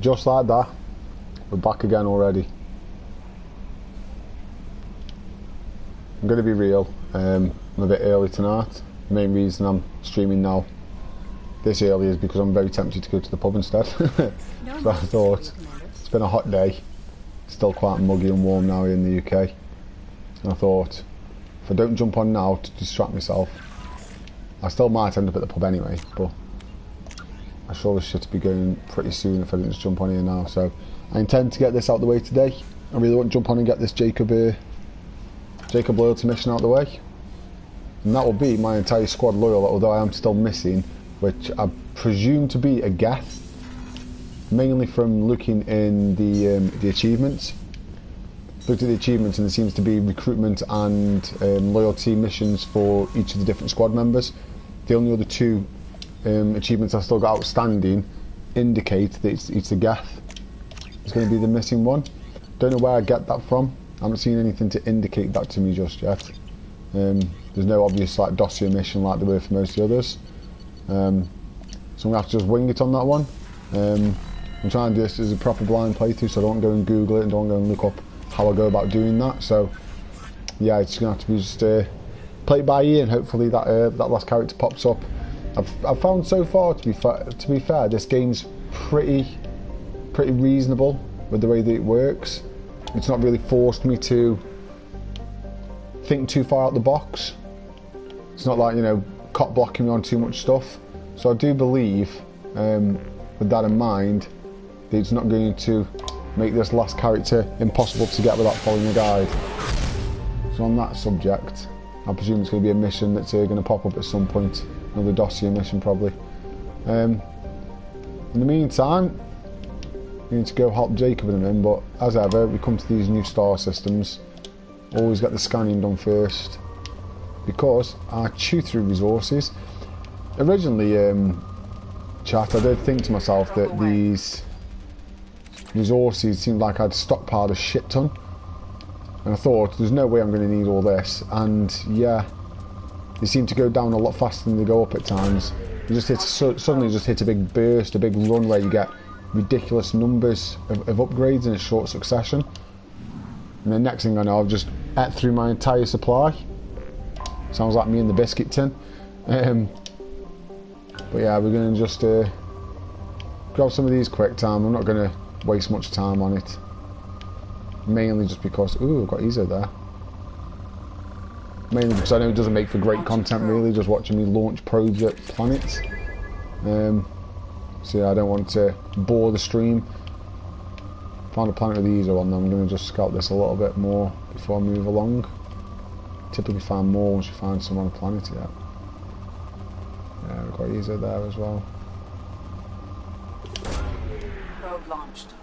Just like that, we're back again already. I'm going to be real, I'm a bit early tonight. The main reason I'm streaming now this early is because I'm very tempted to go to the pub instead. So I thought, it's been a hot day, still quite muggy and warm now in the UK. And I thought, if I don't jump on now to distract myself, I still might end up at the pub anyway, but I sure as shit to be going pretty soon if I didn't just jump on here now. So I intend to get this out of the way today. I really want to jump on and get this Jacob loyalty mission out of the way. And that will be my entire squad loyal, although I am still missing, which I presume to be a Geth, mainly from looking in the achievements. Looked at the achievements and there seems to be recruitment and loyalty missions for each of the different squad members. The only other two achievements I've still got outstanding indicate that it's the Geth. It's going to be the missing one. Don't know where I get that from. I haven't seen anything to indicate that to me just yet. There's no obvious like dossier mission like there were for most of the others. So I'm going to have to just wing it on that one. I'm trying to do this as a proper blind playthrough, so I don't go and Google it and don't go and look up how I go about doing that. So yeah, it's going to have to be just play it by ear, and hopefully that that last character pops up. I've found so far, to be fair, this game's pretty reasonable with the way that it works. It's not really forced me to think too far out the box. It's not like, you know, cop blocking me on too much stuff. So I do believe, with that in mind, that it's not going to make this last character impossible to get without following a guide. So on that subject, I presume it's going to be a mission that's going to pop up at some point. Another dossier mission probably. In the meantime, we need to go help Jacob and him, but as ever, we come to these new star systems. Always get the scanning done first, because I chew through resources. Originally, chat, I did think to myself that these resources seemed like I'd stockpiled a shit ton. And I thought, there's no way I'm going to need all this. And yeah, they seem to go down a lot faster than they go up at times. You just suddenly just hit a big burst, a big run where you get ridiculous numbers of upgrades in a short succession. And the next thing I know, I've just ate through my entire supply. Sounds like me in the biscuit tin. But yeah, we're going to just grab some of these quick time. I'm not going to waste much time on it. Mainly just because, ooh, I've got Ezo there. Mainly because I know it doesn't make for great content really, just watching me launch probes at planets. So yeah, I don't want to bore the stream. Found a planet with Ezo on, I'm going to just scout this a little bit more before I move along. Typically find more once you find some on a planet yet. Yeah, we've got Ezo there as well. Probe launched.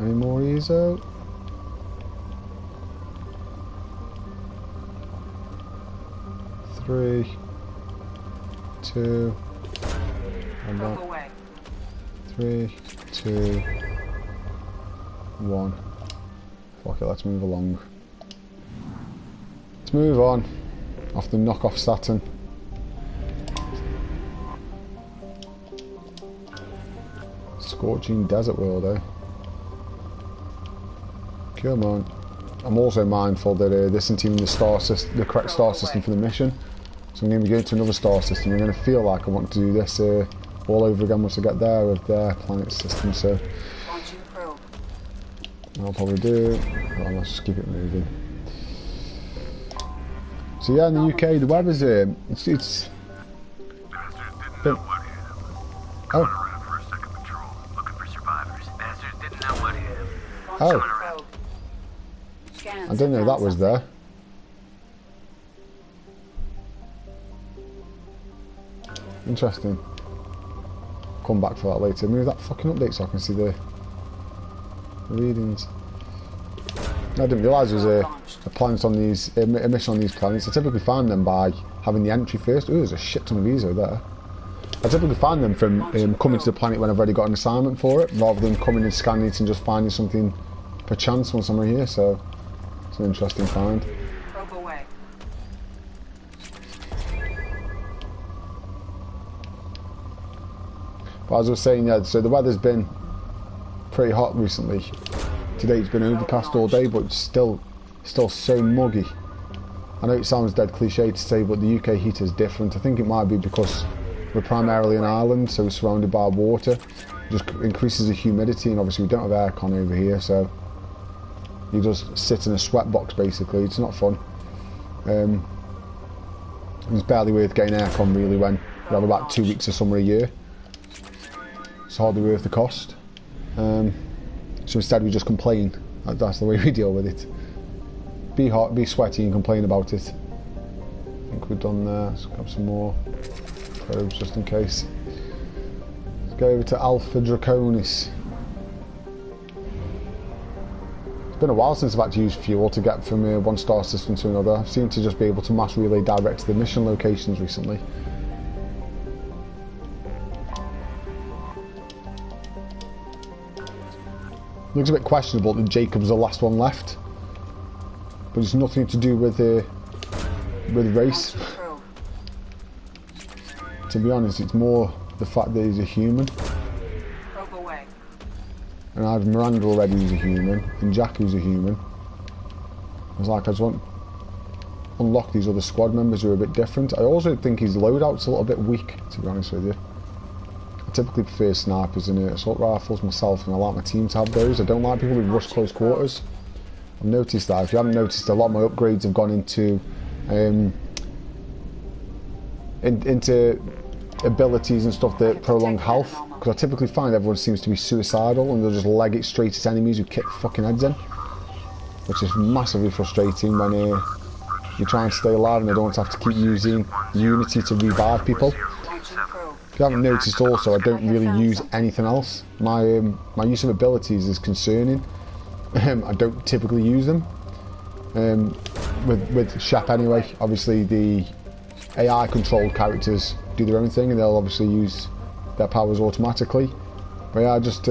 Any more Ezo? Three, two, and that. 3, 2, 1. Fuck it, let's move along. Let's move on. Off the knockoff Saturn. Scorching desert world, eh? Come on. I'm also mindful that this isn't even the correct star system for the mission. So I'm going to be going to another star system. I'm going to feel like I want to do this all over again once I get there with their planet system. So I'll probably do. Well, let's just keep it moving. So yeah, in the UK, the weather's it's. Been, oh. Oh. I didn't know that was there. Interesting. Come back for that later. Move that fucking update so I can see the readings. I didn't realise there was a planet on these, a mission on these planets. I typically find them by having the entry first. Ooh, there's a shit ton of Ezo there. I typically find them from coming to the planet when I've already got an assignment for it, rather than coming and scanning it and just finding something per chance once I'm here. So it's an interesting find. But as I was saying, yeah, so the weather's been pretty hot recently. Today it's been overcast all day, but it's still so muggy. I know it sounds dead cliche to say, but the UK heat is different. I think it might be because we're primarily an island, so we're surrounded by water. It just increases the humidity, and obviously we don't have aircon over here, so you just sit in a sweat box basically. It's not fun. It's barely worth getting aircon really when you have about 2 weeks of summer a year. It's hardly worth the cost. So instead we just complain. That's the way we deal with it. Be hot, be sweaty and complain about it. I think we're done there. Let's grab some more probes just in case. Let's go over to Alpha Draconis. It's been a while since I've had to use fuel to get from one star system to another. I've seemed to just be able to mass relay direct to the mission locations recently. Looks a bit questionable that Jacob's the last one left, but it's nothing to do with race. To be honest, it's more the fact that he's a human. And I have Miranda already who's a human, and Jack who's a human. I was like, I just want to unlock these other squad members who are a bit different. I also think his loadout's a little bit weak, to be honest with you. I typically prefer snipers and assault rifles myself, and I like my team to have those. I don't like people who rush close quarters. I've noticed that. If you haven't noticed, a lot of my upgrades have gone into abilities and stuff that prolong health, because I typically find everyone seems to be suicidal and they'll just leg it straight at enemies who kick fucking heads in, which is massively frustrating when you're trying to stay alive and they don't want to have to keep using Unity to revive people. If you haven't noticed also, I don't really use anything else. My use of abilities is concerning. I don't typically use them. With Shep anyway, obviously the AI controlled characters do their own thing and they'll obviously use their powers automatically. But yeah, I just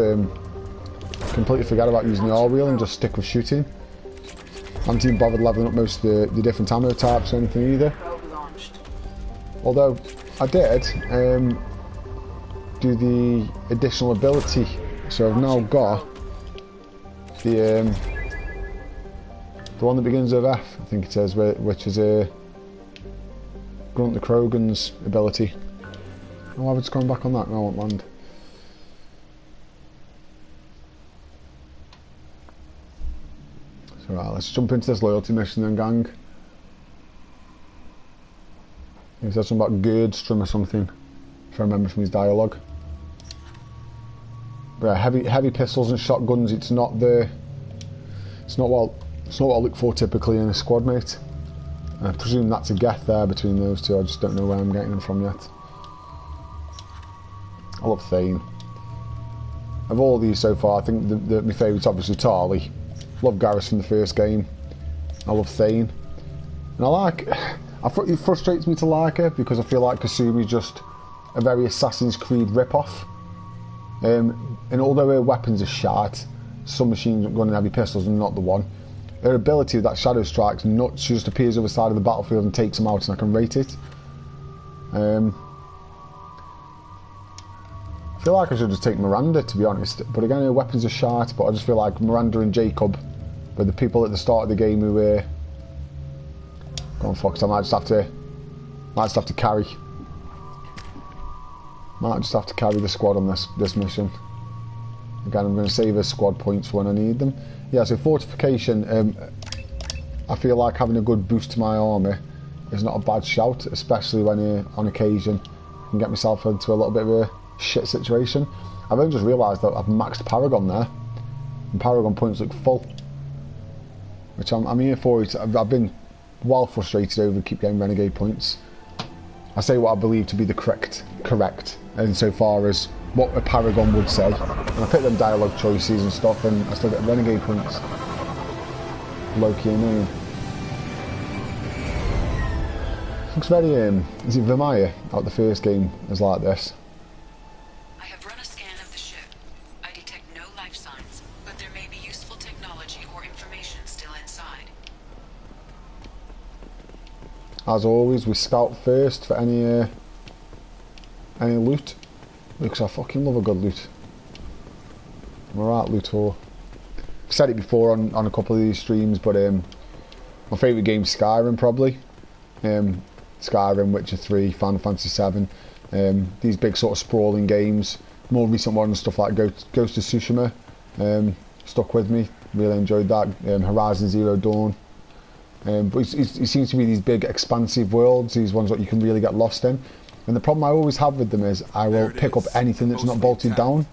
completely forget about using the R-wheel and just stick with shooting. I haven't even bothered leveling up most of the different ammo types or anything either. Although I did do the additional ability, so I've now got the one that begins with F, I think it says, which is a Grunt the Krogan's ability. Oh, I was going back on that. No, I won't land. So right, let's jump into this loyalty mission then, gang. He said something about Gerdstrom or something, if I remember from his dialogue. But yeah, heavy pistols and shotguns. It's not what I look for typically in a squad mate. I presume that's a gap there between those two. I just don't know where I'm getting them from yet. I love Thane. Of all these so far, I think my favourite's obviously Tarly. Love Garrus from the first game. I love Thane. And it frustrates me to like her because I feel like Kasumi's just a very Assassin's Creed rip-off. And although her weapons are shite, submachine gun and heavy pistols are not the one. Her ability with that Shadow Strike's nuts. She just appears over the side of the battlefield and takes them out, and I can rate it. I feel like I should just take Miranda, to be honest. But again, her weapons are shite, but I just feel like Miranda and Jacob were the people at the start of the game who were... Go on, Fox, I might just have to carry. Might just have to carry the squad on this mission. Again, I'm going to save her squad points for when I need them. Yeah, so fortification, I feel like having a good boost to my army is not a bad shout, especially when on occasion I can get myself into a little bit of a shit situation. I've only just realised that I've maxed Paragon there, and Paragon points look full, which I'm here for it. I've been well frustrated over keep getting Renegade points. I say what I believe to be the correct, insofar as what a Paragon would say, and I pick them dialogue choices and stuff, and I still get Renegade points. Low-key annoying. Looks very, is it Vermeer out the first game is like this? I have run a scan of the ship. I detect no life signs, but there may be useful technology or information still inside. As always, we scout first for any loot, because I fucking love a good loot. I'm a right loot whore. I've said it before on a couple of these streams, but my favourite game is Skyrim, probably. Skyrim, Witcher 3, Final Fantasy 7. These big sort of sprawling games. More recent ones, stuff like Ghost of Tsushima, stuck with me. Really enjoyed that. Horizon Zero Dawn. But it seems to be these big expansive worlds, these ones that you can really get lost in. And the problem I always have with them is I will pick up anything that's not bolted down.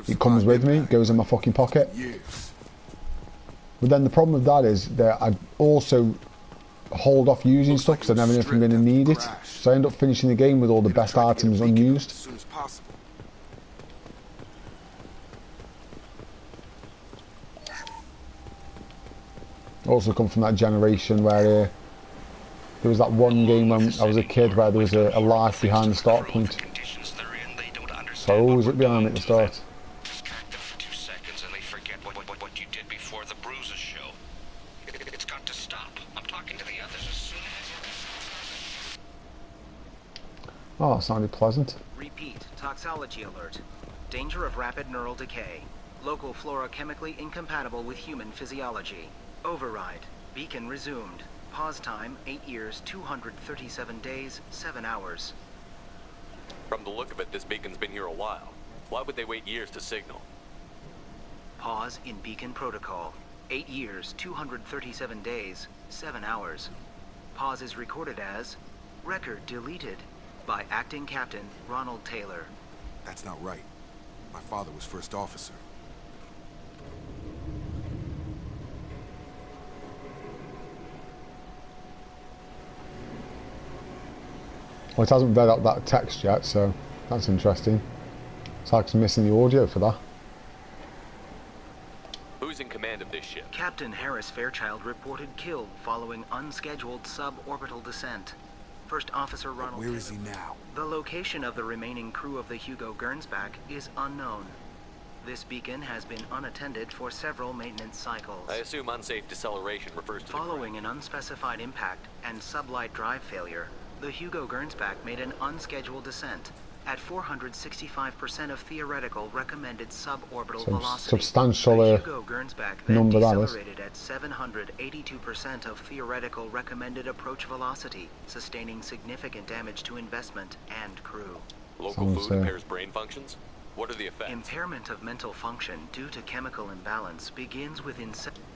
It comes with me, goes in my fucking pocket. But then the problem with that is that I also hold off using stuff because I never know if I'm going to need it. So I end up finishing the game with all the best items unused. Also come from that generation where there was that one game when I was a kid where there was a life behind the start point. So I always look behind me at the start. Distract them for 2 seconds and they forget what you did before the bruises show. It's got to stop. I'm talking to the others as soon as... Oh, that sounded pleasant. Repeat, toxology alert. Danger of rapid neural decay. Local flora chemically incompatible with human physiology. Override. Beacon resumed. Pause time, 8 years, 237 days, 7 hours. From the look of it, this beacon's been here a while. Why would they wait years to signal? Pause in beacon protocol. 8 years, 237 days, 7 hours. Pause is recorded as record deleted by Acting Captain Ronald Taylor. That's not right. My father was first officer. Well, it hasn't read out that text yet, so that's interesting. It's like it's missing the audio for that. Who's in command of this ship? Captain Harris Fairchild reported killed following unscheduled suborbital descent. First Officer Ronald Where Taylor. is he now? The location of the remaining crew of the Hugo Gernsback is unknown. This beacon has been unattended for several maintenance cycles. I assume unsafe deceleration refers to Following an unspecified impact and sublight drive failure, the Hugo Gernsback made an unscheduled descent at 465% of theoretical recommended suborbital velocity. Substantial the Hugo Gernsback then number that is. decelerated at 782% of theoretical recommended approach velocity, sustaining significant damage to investment and crew. Local food impairs brain functions? What are the effects? Impairment of mental function due to chemical imbalance begins with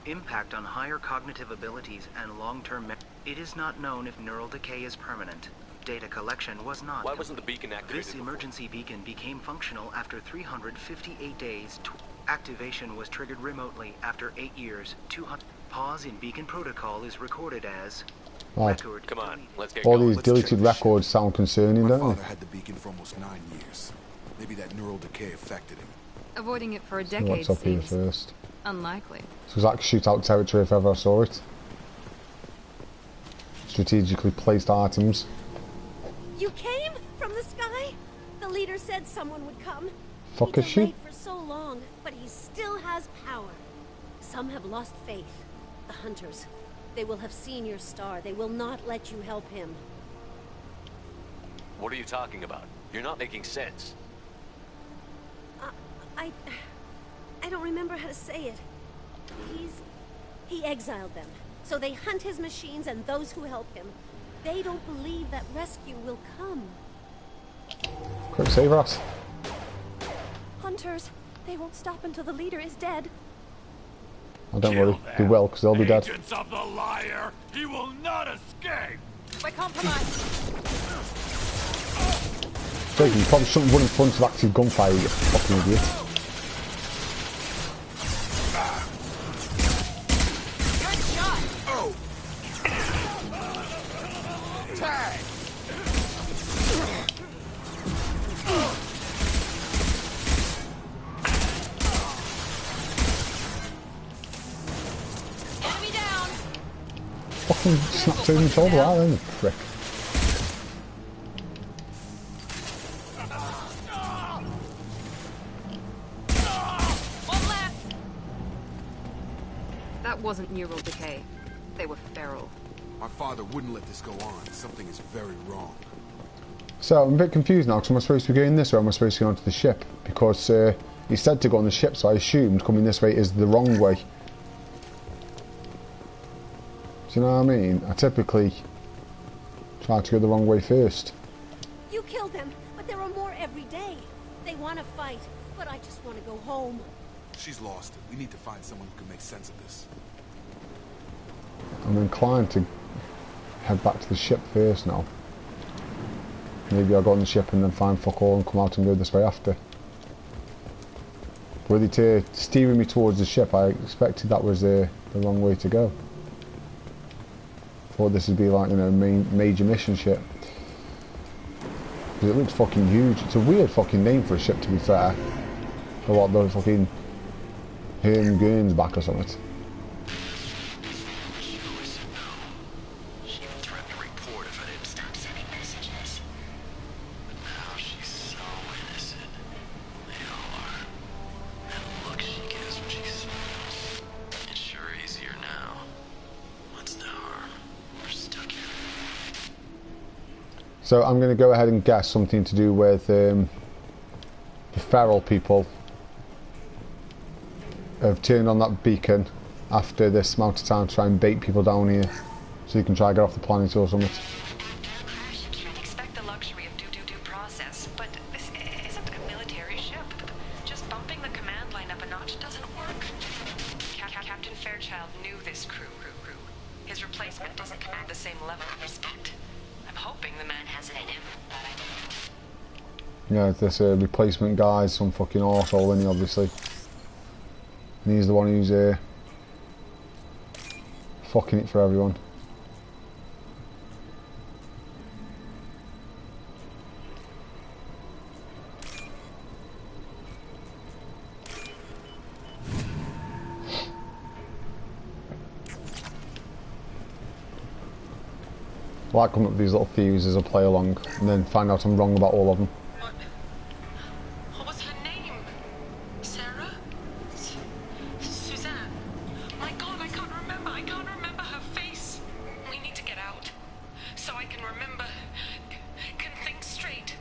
impact on higher cognitive abilities and long-term memory. It is not known if neural decay is permanent. Data collection was not. Why wasn't the beacon activated? This emergency beacon became functional after 358 days. Activation was triggered remotely after 8 years. 200. Pause in beacon protocol is recorded as record. Come on, let's get All going. these deleted records sound concerning, My don't father they? had the beacon for almost 9 years. Maybe that neural decay affected him. Avoiding it for a So decade what's up here seems first? unlikely. So it's like shootout territory if ever I saw it. Strategically placed items. You came from the sky? The leader said someone would come. Fuck He is she? delayed for so long, but he still has power. Some have lost faith. The hunters. They will have seen your star. They will not let you help him. What are you talking about? You're not making sense. I don't remember how to say it. He exiled them. So they hunt his machines and those who help him. They don't believe that rescue will come. Quick, save us. Hunters, they won't stop until the leader is dead. Oh, don't worry, they will, because they'll be dead. Agents of the liar, he will not escape. We're compromised. Jake, you probably shouldn't run in front of active gunfire, you fucking idiot. Good shot. Oh. Tag. Enemy down. Fucking snapped over my shoulder out then, you prick. One left. That wasn't neural decay. They were feral. My father wouldn't let this go on. Something is very wrong. So I'm a bit confused now, because am I supposed to be going this way or am I supposed to go onto the ship? Because he said to go on the ship, so I assumed coming this way is the wrong way. Do you know what I mean? I typically try to go the wrong way first. You killed them, but there are more every day. They want to fight, but I just want to go home. She's lost it. We need to find someone who can make sense of this. I'm inclined to head back to the ship first now. Maybe I'll go on the ship and then find fuck all and come out and go this way after. With it steering me towards the ship, I expected that was the wrong way to go. Thought this would be like, you know, major mission ship. Because it looks fucking huge. It's a weird fucking name for a ship, to be fair. Or what, the fucking Herm Gurn's back or something. So I'm going to go ahead and guess something to do with the feral people have turned on that beacon after this amount of time to try and bait people down here so you can try and get off the planet or something. Expect the luxury of due process, but this isn't a military ship. Just bumping the command line up a notch doesn't work. Captain Fairchild knew this crew. His replacement doesn't command the same level of respect. I'm hoping the man has it in him, but I don't know. Yeah, this replacement guy's some fucking arsehole, isn't he, obviously. And he's the one who's fucking it for everyone. I like coming up with these little theories as I play along and then find out I'm wrong about all of them. What was her name? Sarah? Suzanne? My God, I can't remember. I can't remember her face. We need to get out so I can remember, can think straight.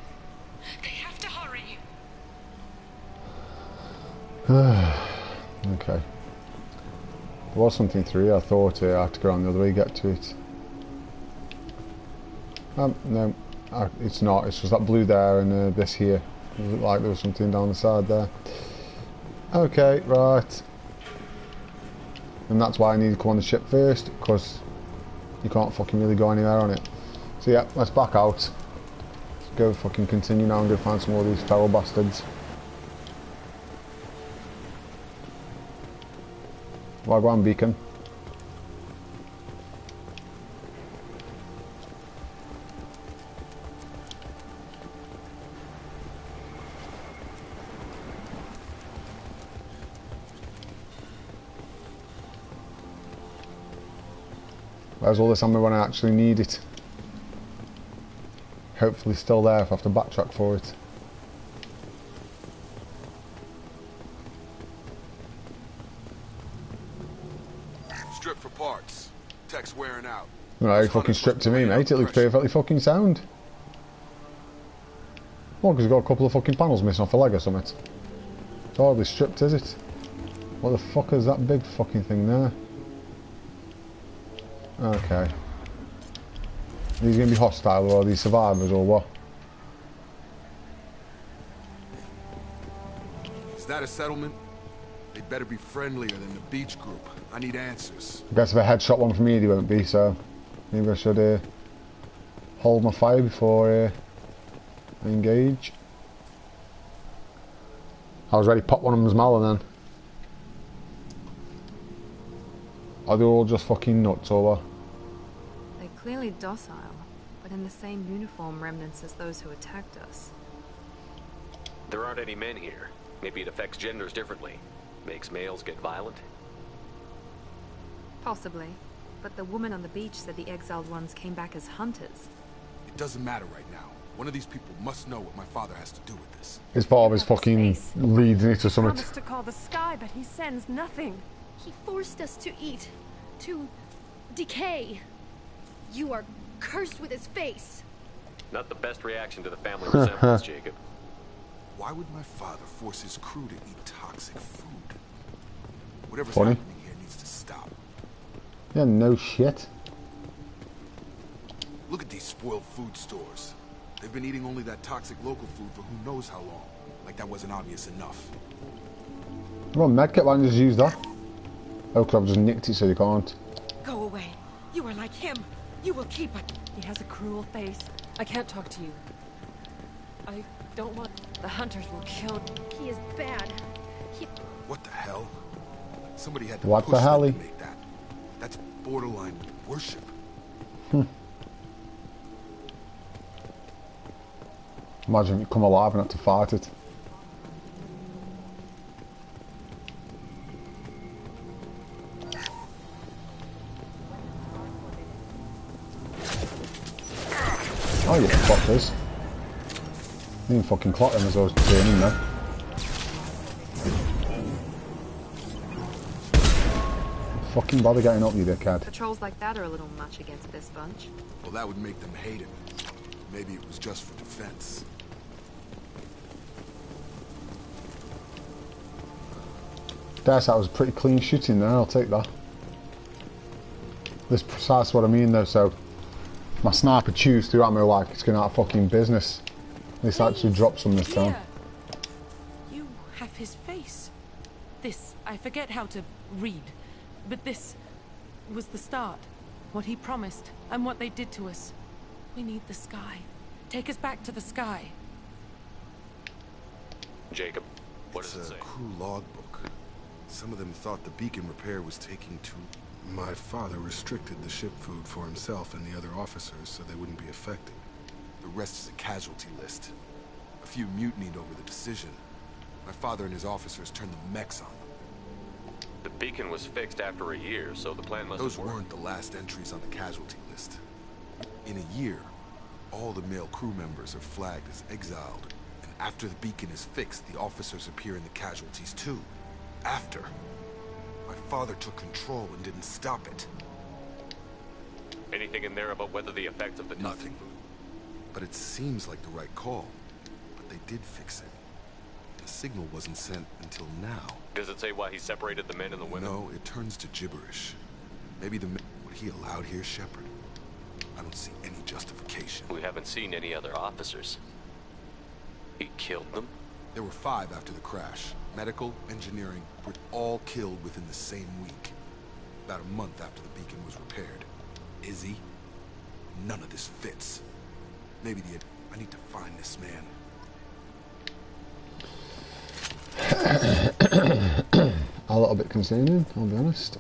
They have to hurry. Okay. There was something through. I thought I had to go around the other way to get to it. No, it's not. It's just that blue there and this here. It looked like there was something down the side there. Okay, right. And that's why I need to come on the ship first, because you can't fucking really go anywhere on it. So yeah, let's back out. Let's go fucking continue now and go find some more of these feral bastards. Wagwan beacon. Where's all this ammo when I actually need it? Hopefully still there if I have to backtrack for it. Strip for parts. Tech's wearing out. Right, fucking stripped to me, mate. It looks perfectly fucking sound. Well, because you've got a couple of fucking panels missing off the leg or something. It's hardly stripped, is it? What the fuck is that big fucking thing there? Okay. Are these going to be hostile, or are these survivors, or what? Is that a settlement? They better be friendlier than the beach group. I need answers. I guess if I headshot one from here, they won't be, so maybe I should hold my fire before I engage. I was ready to pop one of them's mallet then. Are they all just fucking nuts, or what? They're clearly docile, but in the same uniform remnants as those who attacked us. There aren't any men here. Maybe it affects genders differently. Makes males get violent? Possibly. But the woman on the beach said the exiled ones came back as hunters. It doesn't matter right now. One of these people must know what my father has to do with this. His father's fucking leading it to something. Promised to call the sky, but he sends nothing. He forced us to eat, to decay. You are cursed with his face. Not the best reaction to the family resemblance, Jacob. Why would my father force his crew to eat toxic food? Whatever's Funny. happening here needs to stop. Yeah, no shit. Look at these spoiled food stores. They've been eating only that toxic local food for who knows how long. Like that wasn't obvious enough. Come on, medkit, why don't you just use that? Oh, because I've just nicked it so you can't. Go away. You are like him. You will keep it. He has a cruel face. I can't talk to you. I don't want... The hunters will kill... He is bad. What the hell? Somebody had to What push the hell? them to make that. That's borderline worship. Imagine you come alive and have to fight it. Oh, you fuckers. I didn't fucking clock them as I was turning there. Fucking bother getting up, you dickhead. Patrols like that are a little much against this bunch. Well, that would make them hate him. Maybe it was just for defense. That was pretty clean shooting there, I'll take that. That's precisely what I mean though, so my sniper chews through ammo like it's going out of fucking business. At least I actually dropped some this time. You have his face. This, I forget how to read, but this was the start. What he promised, and what they did to us. We need the sky. Take us back to the sky. Jacob, what does it It's a say? crew logbook. Some of them thought the beacon repair was taking too... My father restricted the ship food for himself and the other officers so they wouldn't be affected. The rest is a casualty list. A few mutinied over the decision. My father and his officers turned the mechs on them. The beacon was fixed after a year, so the plan must Those have worked. weren't the last entries on the casualty list. In a year, all the male crew members are flagged as exiled. And after the beacon is fixed, the officers appear in the casualties too. After. My father took control and didn't stop it. Anything in there about whether the effects of the Nothing. But it seems like the right call. But they did fix it. The signal wasn't sent until now. Does it say why he separated the men and the women? No, it turns to gibberish. Maybe the men... What he allowed here, Shepard? I don't see any justification. We haven't seen any other officers. He killed them? There were 5 after the crash. Medical, engineering, were all killed within the same week. About a month after the beacon was repaired. Is he? None of this fits. Maybe the... I need to find this man. A little bit concerning, I'll be honest.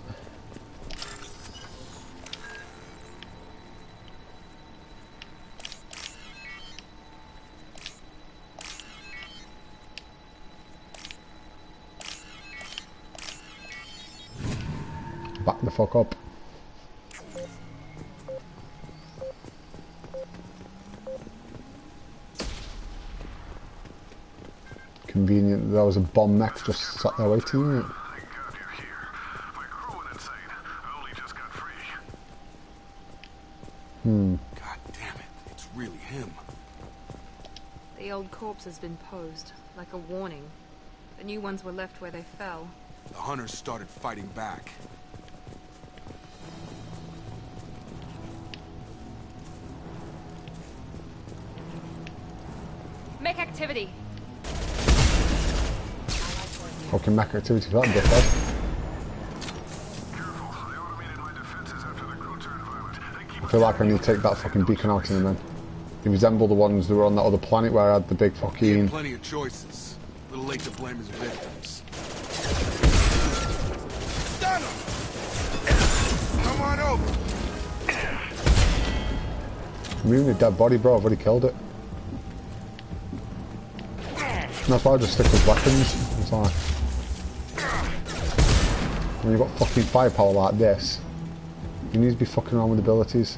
Back the fuck up. Convenient, there was a bomb mech just sat there waiting, isn't it? God damn it, it's really him. The old corpse has been posed, like a warning. The new ones were left where they fell. The hunters started fighting back. Make activity! Fucking mech activity for that dickhead. I feel like I need to take that fucking beacon out in a minute. They resemble the ones that were on that other planet where I had the big He had fucking... plenty of choices. A little late to blame his victims. Stun him! Come on over! I'm even a dead body, bro. I've already killed it. That's why I just stick with weapons. It's like... When you've got fucking firepower like this, you need to be fucking around with abilities.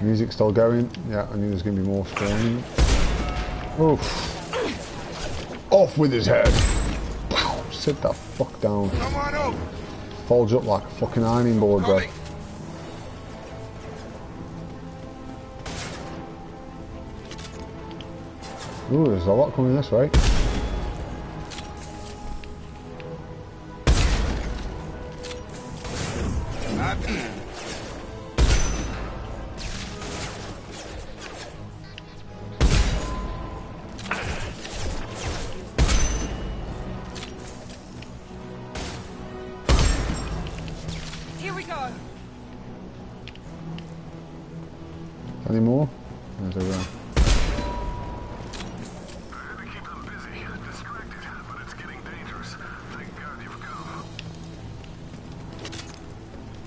Music's still going. Yeah, I knew there's going to be more screaming. Oof. Off with his head. Sit that fuck down. Come on over. Folds up like a fucking ironing board, bro. Ooh, there's a lot coming this way. Here we go. Any more? There's a round.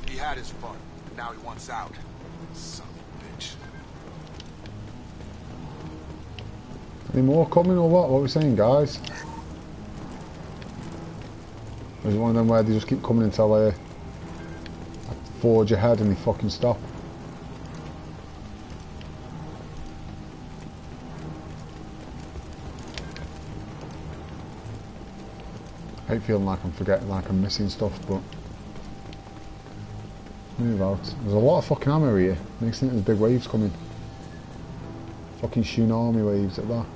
He had his fun, but now he wants out. Son of a bitch. Any more coming or what? What are we saying, guys? Or is it one of them where they just keep coming until they forge ahead and they fucking stop? I hate feeling like I'm forgetting, like I'm missing stuff, but move out. There's a lot of fucking ammo here. Makes me think there's big waves coming. Fucking tsunami waves at that.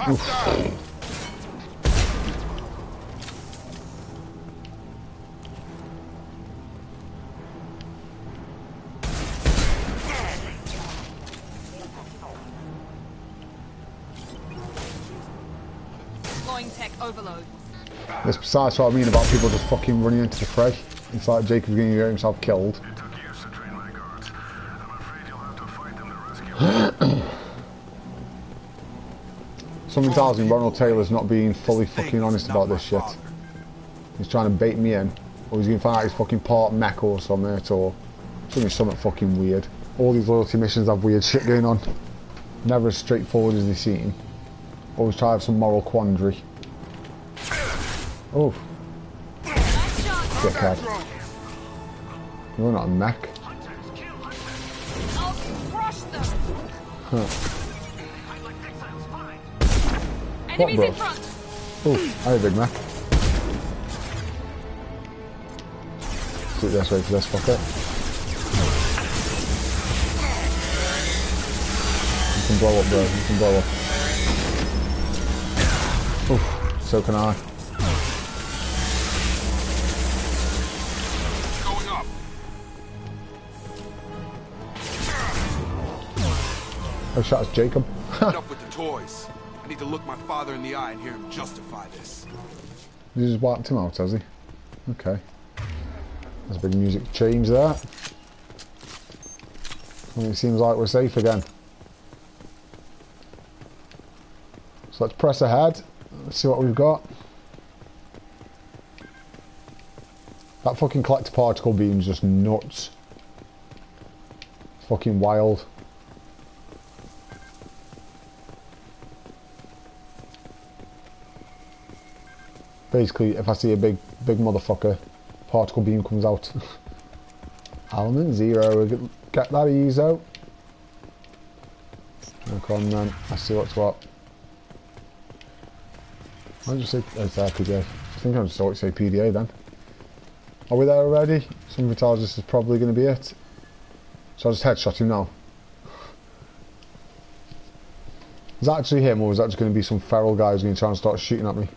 Oof. Tech overload. That's besides what I mean about people just fucking running into the fray. It's like Jacob's going to get himself killed. It took years to train my guards. I'm afraid you'll have to fight them to rescue them. Something tells me Ronald Taylor's not being fully fucking honest about this shit. He's trying to bait me in, or he's going to find out he's fucking part mech or something, or something fucking weird. All these loyalty missions have weird shit going on. Never as straightforward as they seem. Always try to have some moral quandary. Oh. Dickhead. You're not a mech. I'll crush them. Huh. Enemies bro? in front. Oh, hi big mech. Do it this way for this fucker. You can blow up, bro. You can blow up. Oof, so can I. Going up. Oh, shot is Jacob. Enough with the toys. I need to look my father in the eye and hear him justify this. You just wiped him out, has he? Okay. There's a big music change there. And it seems like we're safe again. So let's press ahead. Let's see what we've got. That fucking collector particle beam's just nuts. It's fucking wild. Basically, if I see a big motherfucker, particle beam comes out. Element 0, we get that ease out. Come on then, let's see what's what. I'll just say it's PDA. I think I'll just always say PDA then. Are we there already? Something tells us this is probably going to be it. So I'll just headshot him now. Is that actually him, or is that just going to be some feral guy who's going to try and start shooting at me?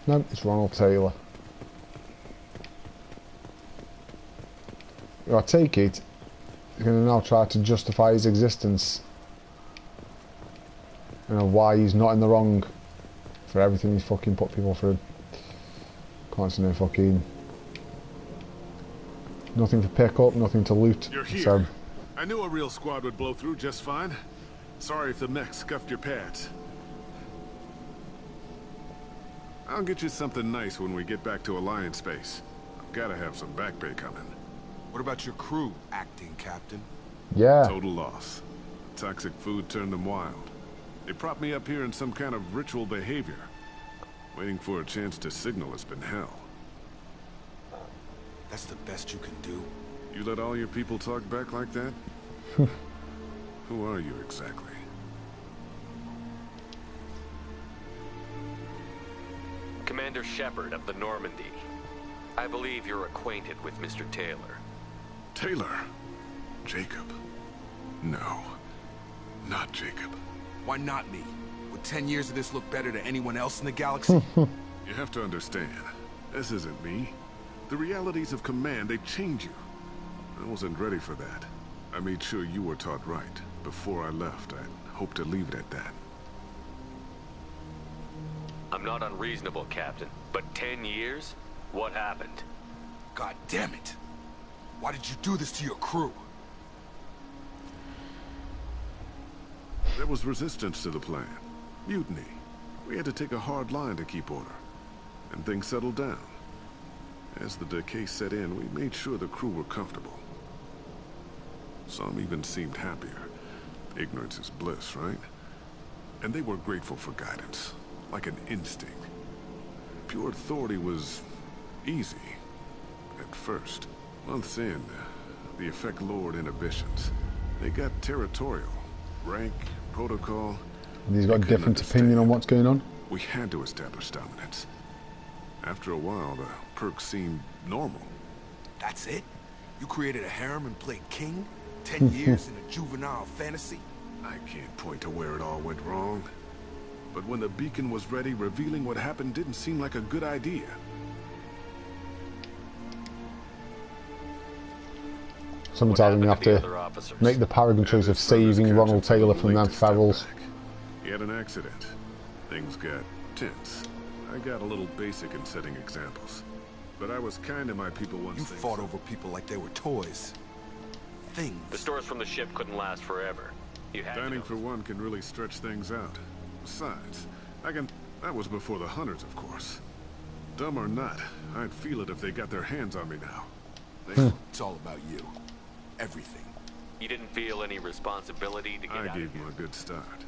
No, it's Ronald Taylor. I take it, he's going to now try to justify his existence. You know, why he's not in the wrong for everything he's fucking put people through. Constantly fucking... Nothing to pick up, nothing to loot. You're here. So, I knew a real squad would blow through just fine. Sorry if the mech scuffed your pads. I'll get you something nice when we get back to Alliance space. I've gotta have some back pay coming. What about your crew, acting captain? yeah. Total loss. Toxic food turned them wild. They propped me up here in some kind of ritual behavior. Waiting for a chance to signal has been hell. That's the best you can do? You let all your people talk back like that? Who are you exactly? Commander Shepard of the Normandy. I believe you're acquainted with Mr. Taylor. Taylor? Jacob? No. Not Jacob. Why not me? Would 10 years of this look better to anyone else in the galaxy? You have to understand, this isn't me. The realities of command, they change you. I wasn't ready for that. I made sure you were taught right. Before I left, I hoped to leave it at that. I'm not unreasonable, Captain, but 10 years? What happened? God damn it! Why did you do this to your crew? There was resistance to the plan. Mutiny. We had to take a hard line to keep order. And things settled down. As the decay set in, we made sure the crew were comfortable. Some even seemed happier. Ignorance is bliss, right? And they were grateful for guidance, like an instinct. Pure authority was easy, at first. Months in, the effect lowered inhibitions. They got territorial. Rank, protocol. And he's got a different opinion on what's going on. We had to establish dominance. After a while, the perks seemed normal. That's it? You created a harem and played king? 10 years in a juvenile fantasy? I can't point to where it all went wrong. But when the beacon was ready, revealing what happened didn't seem like a good idea. Sometimes you have to make the paragon choice of saving Ronald Taylor from them ferals. He had an accident. Things got tense. I got a little basic in setting examples. But I was kind to my people once. You fought over people like they were toys. Things. The stores from the ship couldn't last forever. You had Dining for one can really stretch things out. Besides, that was before the hunters, of course. Dumb or not, I'd feel it if they got their hands on me now. It's all about you. Everything. You didn't feel any responsibility to get out of here? I gave him a good start.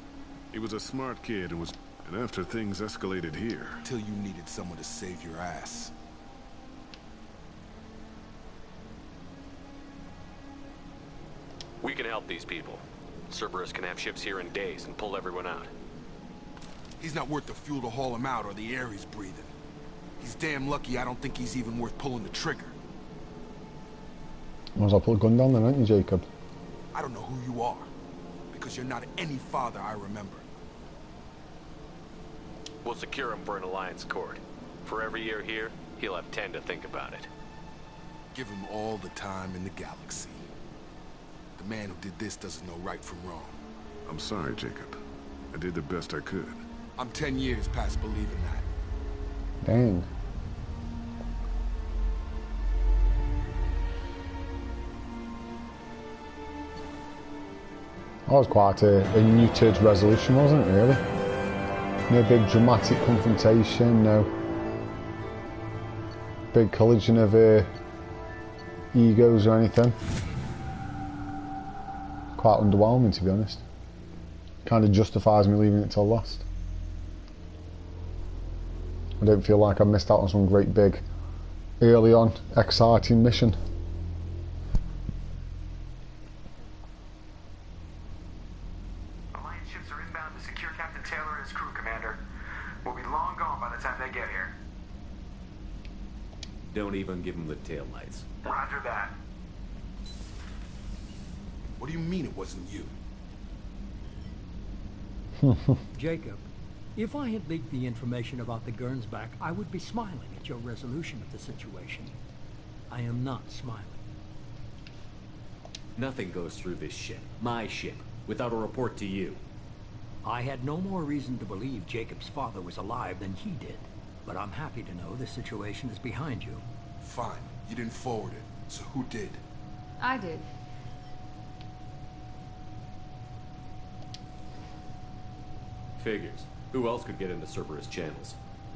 He was a smart kid and after things escalated here. Till you needed someone to save your ass. We can help these people. Cerberus can have ships here in days and pull everyone out. He's not worth the fuel to haul him out or the air he's breathing. He's damn lucky I don't think he's even worth pulling the trigger. Might as well put a gun down then, aren't you, Jacob? I don't know who you are, because you're not any father I remember. We'll secure him for an alliance court. For every year here, he'll have 10 to think about it. Give him all the time in the galaxy. The man who did this doesn't know right from wrong. I'm sorry, Jacob. I did the best I could. I'm 10 years past believing that. Dang. That was quite a muted resolution, wasn't it, really? No big dramatic confrontation, no big collision of egos or anything. Quite underwhelming, to be honest. Kind of justifies me leaving it till last. I don't feel like I missed out on some great big, early on, exciting mission. Alliance ships are inbound to secure Captain Taylor and his crew, Commander. We'll be long gone by the time they get here. Don't even give him the taillights. Roger that. What do you mean it wasn't you? Jacob, if I had leaked the information about the Gernsback, I would be smiling at your resolution of the situation. I am not smiling. Nothing goes through this ship, my ship, without a report to you. I had no more reason to believe Jacob's father was alive than he did. But I'm happy to know the situation is behind you. Fine. You didn't forward it. So who did? I did. Figures. Who else could get into Cerberus channels?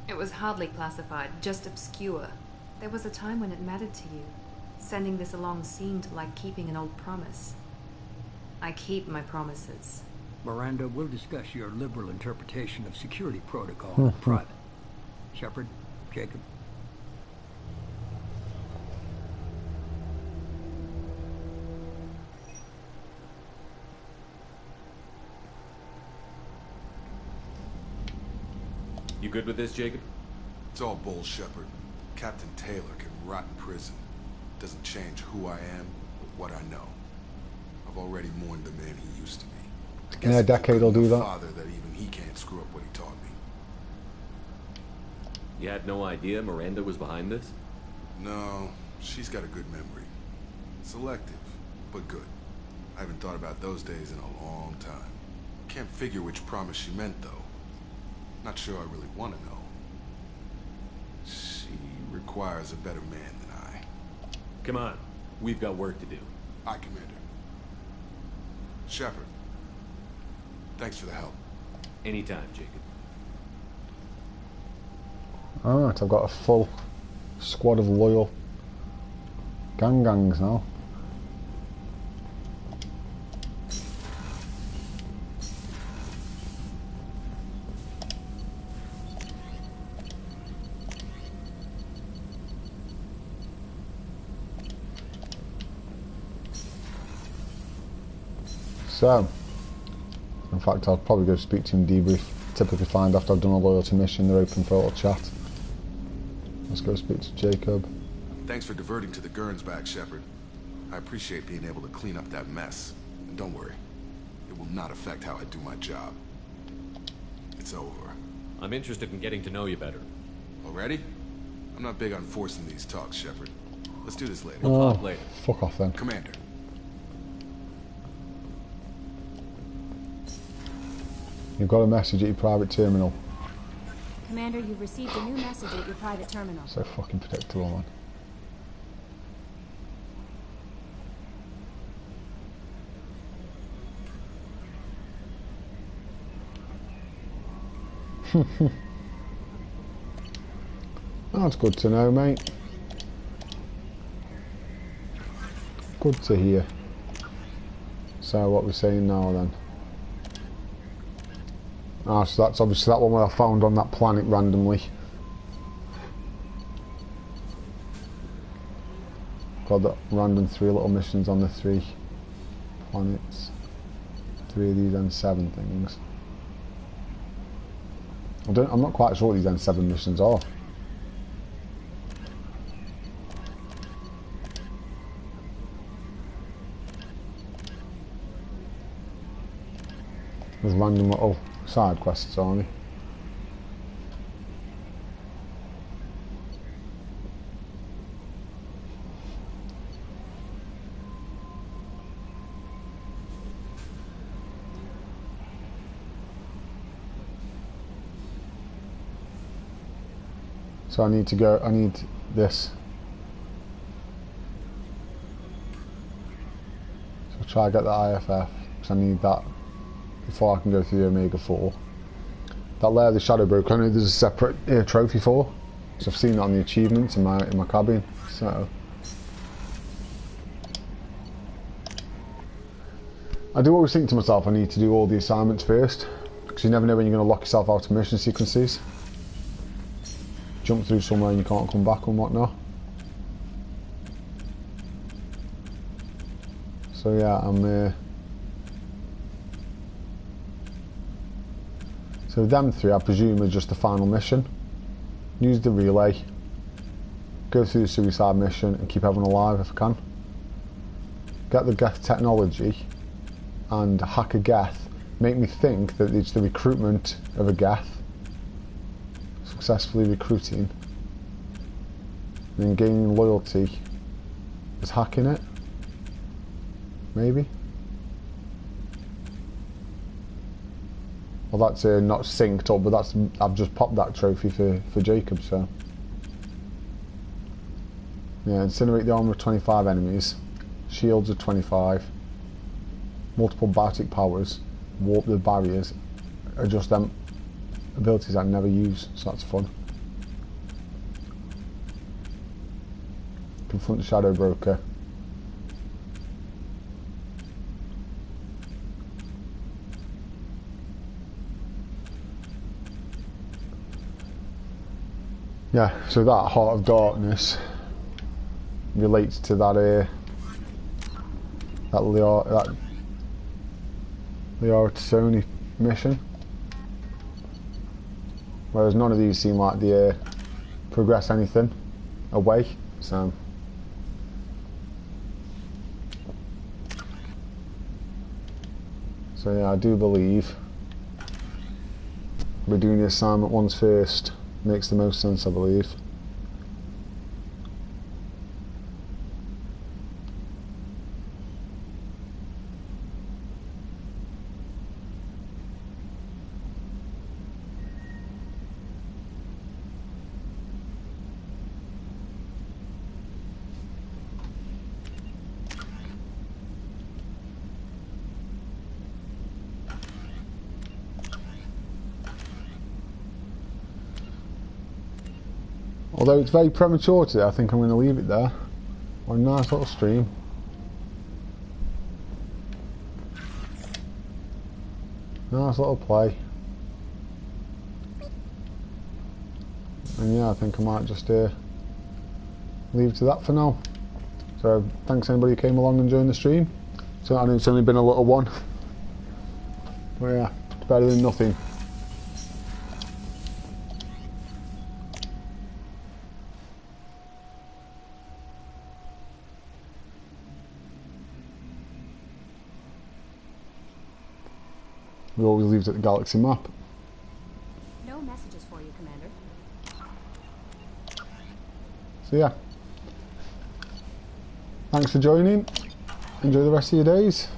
It was hardly classified, just obscure. There was a time when it mattered to you. Sending this along seemed like keeping an old promise. I keep my promises. Miranda, we'll discuss your liberal interpretation of security protocol in private. Shepard, Jacob. You good with this, Jacob? It's all bull, Shepard. Captain Taylor can rot in prison. Doesn't change who I am or what I know. I've already mourned the man he used to be. In a decade I'll do that. Father that even he can't screw up what he taught me. You had no idea Miranda was behind this? No, she's got a good memory. Selective, but good. I haven't thought about those days in a long time. Can't figure which promise she meant, though. Not sure I really want to know. She requires a better man than I. Come on, we've got work to do. Aye, Commander. Shepard, thanks for the help. Anytime, Jacob. Alright, I've got a full squad of loyal gangs now. So, in fact, I'll probably go speak to him, debrief. Typically find after I've done a loyalty mission, they're open for a little chat. Let's go speak to Jacob. Thanks for diverting to the Gurns back, Shepard. I appreciate being able to clean up that mess. And don't worry, it will not affect how I do my job. It's over. I'm interested in getting to know you better. Already? I'm not big on forcing these talks, Shepard. Let's do this later. We'll talk later. Fuck off then. Commander. You've got a message at your private terminal. Commander, you've received a new message at your private terminal. So fucking predictable, man. That's good to know, mate. Good to hear. So what we're saying now then? Ah, so that's obviously that one where I found on that planet randomly. Got that random 3 little missions on the 3 planets. 3 of these N7 things. I'm not quite sure what these N7 missions are. There's random little side quests on me. So I need this. So I'll try to get the IFF, because I need that before I can go through the Omega 4. That layer of the Shadow Broker, I know there's a separate trophy for, so I've seen that on the achievements in my cabin. So I do always think to myself I need to do all the assignments first, because you never know when you're going to lock yourself out of mission sequences. Jump through somewhere and you can't come back and whatnot. So yeah, I'm so them 3 I presume are just the final mission. Use the relay, go through the suicide mission and keep everyone alive if I can. Get the Geth technology and hack a Geth. Make me think that it's the recruitment of a Geth. Successfully recruiting. And then gaining loyalty is hacking it. Maybe. Well, that's not synced up, but I've just popped that trophy for Jacob, so. Yeah, incinerate the armor of 25 enemies. Shields of 25. Multiple biotic powers. Warp the barriers. Adjust them abilities I never use, so that's fun. Confront the Shadow Broker. Yeah, so that Heart of Darkness relates to that Liara Tassoni mission. Whereas none of these seem like they progress anything away, so... So yeah, I do believe we're doing the assignment ones first. Makes the most sense, I believe. Although it's very premature today, I think I'm going to leave it there. What a nice little stream. Nice little play. And yeah, I think I might just leave it to that for now. So thanks anybody who came along and joined the stream. So I know it's only been a little one. But yeah, it's better than nothing. We always leave it at the galaxy map. No messages for you, Commander. So yeah. Thanks for joining. Enjoy the rest of your days.